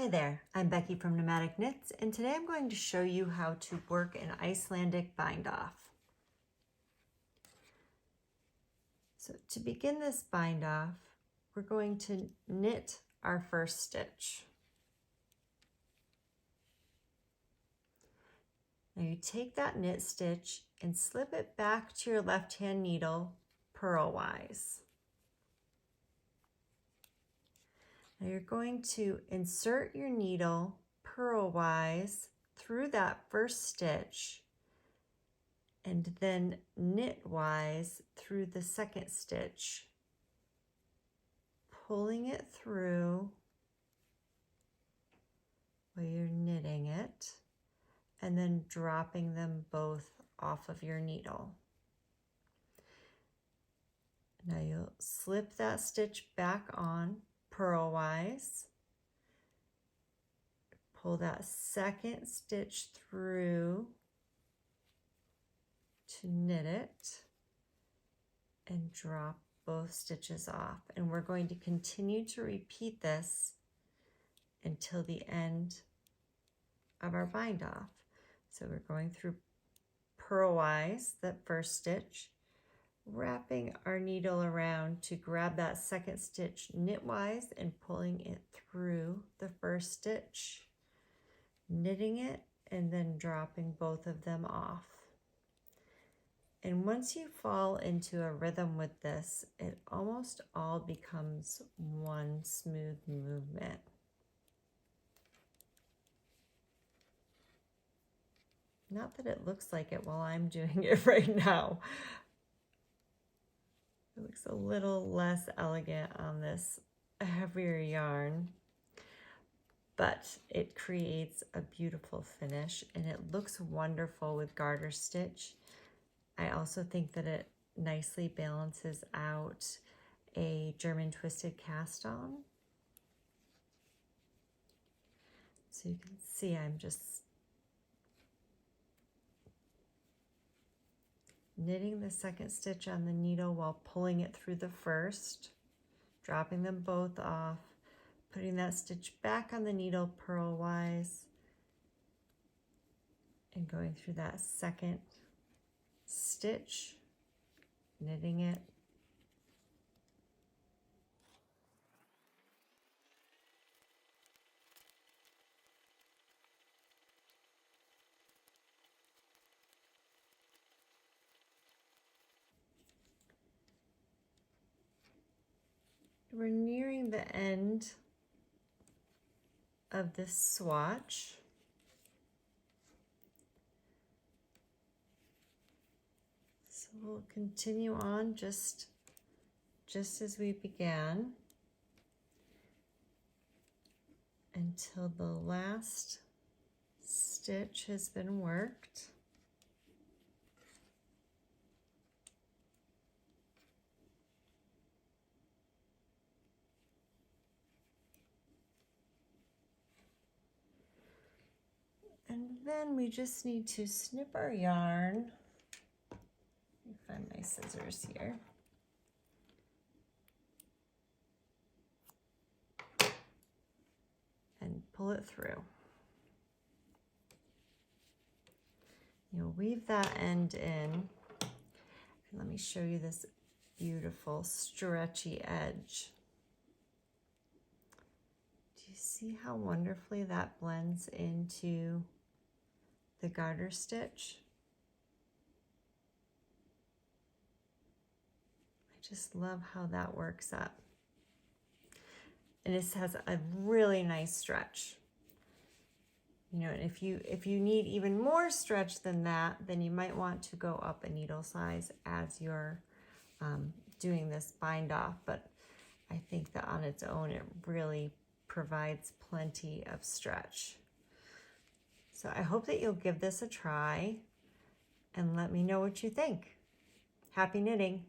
Hi there, I'm Becky from Nomadic Knits, and today I'm going to show you how to work an Icelandic bind-off. So to begin this bind-off, we're going to knit our first stitch. Now you take that knit stitch and slip it back to your left-hand needle purlwise. Now you're going to insert your needle purlwise through that first stitch and then knitwise through the second stitch, pulling it through while you're knitting it and then dropping them both off of your needle. Now you'll slip that stitch back on purlwise, pull that second stitch through to knit it and drop both stitches off. And we're going to continue to repeat this until the end of our bind off. So we're going through purlwise, that first stitch, wrapping our needle around to grab that second stitch knitwise and pulling it through the first stitch, knitting it, and then dropping both of them off. And once you fall into a rhythm with this, it almost all becomes one smooth movement. Not that it looks like it while I'm doing it right now. It looks a little less elegant on this heavier yarn, but it creates a beautiful finish and it looks wonderful with garter stitch. I also think that it nicely balances out a German twisted cast on. So you can see I'm just knitting the second stitch on the needle while pulling it through the first, dropping them both off, putting that stitch back on the needle purlwise, and going through that second stitch, knitting it, we're nearing the end of this swatch. So we'll continue on just as we began until the last stitch has been worked. And then we just need to snip our yarn. Let me find my scissors here. And pull it through. You'll weave that end in. And let me show you this beautiful stretchy edge. Do you see how wonderfully that blends into the garter stitch? I just love how that works up. And this has a really nice stretch. You know, and if you need even more stretch than that, then you might want to go up a needle size as you're doing this bind off. But I think that on its own, it really provides plenty of stretch. So I hope that you'll give this a try and let me know what you think. Happy knitting!